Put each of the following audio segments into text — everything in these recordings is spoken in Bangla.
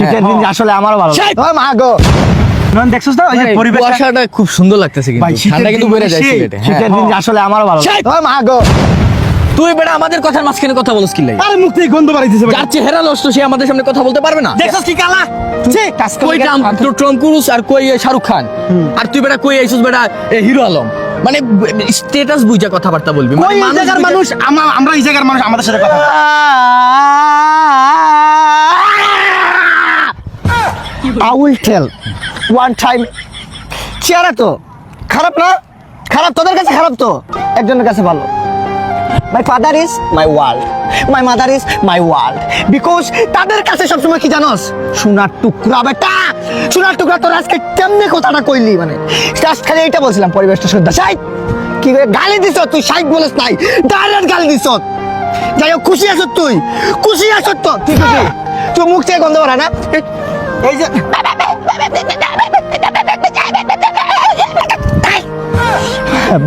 শীতের দিন আসলে আমারও ভালো লাগে। ওই মা গো, নন দেখছস না ওই যে পরিবেশটা কুয়াশাটা খুব সুন্দর লাগতেছে ভাই, কিন্তু শীতের ঠান্ডা কিন্তু দিন বেড়ে মানে যায় সেই সিলেটে। শীতের দিন আসলে আমারও ভালো লাগে। ওই মা গো, তুই বেটা আমাদের কথার মাঝখানে কথা বলছ কি লাগে? আরে মুখ থেকে গন্ধ বাড়াইতেছে যার চেহারা নষ্ট সে আমাদের সামনে কথা বলতে পারবে না। দেখছস কি কালা কই টম ক্রুজ আর কই শাহরুখ খান, আর তুই বেটা কই আইছিস বেটা হিরো আলম। মানে স্ট্যাটাস বুঝা কথাবার্তা বলবি। ওই জায়গার মানুষ আমরা এই জায়গার মানুষ আমাদের সাথে কথা I will tell one time চেহারা তো খারাপ না, খারাপ তোদের কাছে খারাপ তো একজনের কাছে ভালো। My father is my world, my mother is my world, because তাদের কাছে সবসময় কি জানোস, সোনার টুকরা বেটা, সোনার টুকরা। তোর আজকে কেমনে কথাটা কইলি, মানে জাস্ট খালি এইটা বলছিলাম পরিবেশটা শ্রদ্ধা সাইড কি করে গালি দিছ তুই, সাইড বলিস নাই, ডাইরেক্ট গালি দিছ। যাই হোক খুশি আছো তুই, খুশি আছো তো ঠিক আছে, তুই মুখ থেকে গন্ধ বাড়া না। এই যে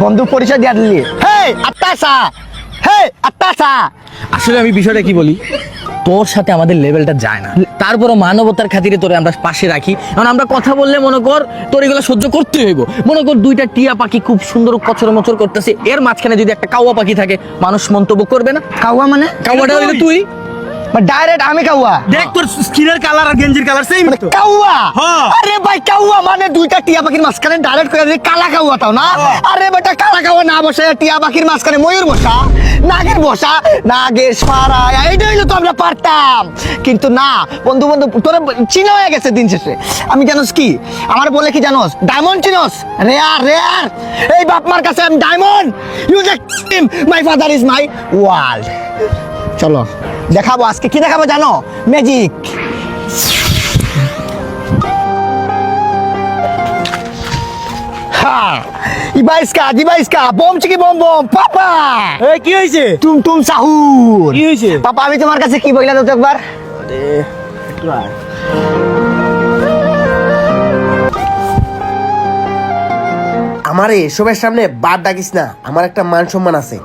বন্ধু পরিচয় দিয়ে দিলি, হে আত্মাসা, হে আত্মাসা। আসলে আমি বিষয়টা কি বলি, তোর সাথে আমাদের লেভেলটা যায় না, তারপরও মানবতার খাতিরে তোরে আমরা পাশে রাখি। কারণ আমরা কথা বললে মনে কর তোর এগুলো সহ্য করতে হইব। মনে কর দুইটা টিয়া পাখি খুব সুন্দর কচর মচর করতেছে, এর মাঝখানে যদি একটা কাওয়া পাখি থাকে মানুষ মন্তব্য করবে না? কাউয়া মানে কাওয়াটা হইলে তুই। ডাইরেক্ট আমি কাউয়া, দেখ তোর স্কিনের কালার আর গেঞ্জির কালার সেম তো কাউয়া। হ্যাঁ। আরে ভাই কাউয়া মানে দুইটা টিয়া পাখির মাঝখানে ডাইরেক্ট করে দিলি কালা কাউয়া, তাও না? আরে বেটা কালা কাউয়া না বসে টিয়া পাখির মাঝখানে ময়ূর বসা, নাগের বসা, নাগের পাড়ায়, এইটা হইলে তো আমরা পারতাম। কিন্তু না বন্ধু, বন্ধু তোরা চিনা হয়ে গেছে দিন শেষে। আমি জানোস কি আমার বলে কি জানোস, ডায়মন্ড চিনোস, রেয়ার রেয়ার। এই বাপ মার কাছে আমি diamond, you the my father is my world. চলো দেখাবো আজকে কি দেখাবো জানো, ম্যাজিক। হ্যাঁ ইবাইসকা দিবাইসকা বম চিকি বম বম পাপা। এই কি হইছে তুম তুম সাহুর। কি হইছে পাপা আমি তোমার কাছে কি বইলা দাও তো একবার। আমারে এসবের সামনে বাদ ডাকিস না, আমার একটা মান সম্মান আছে।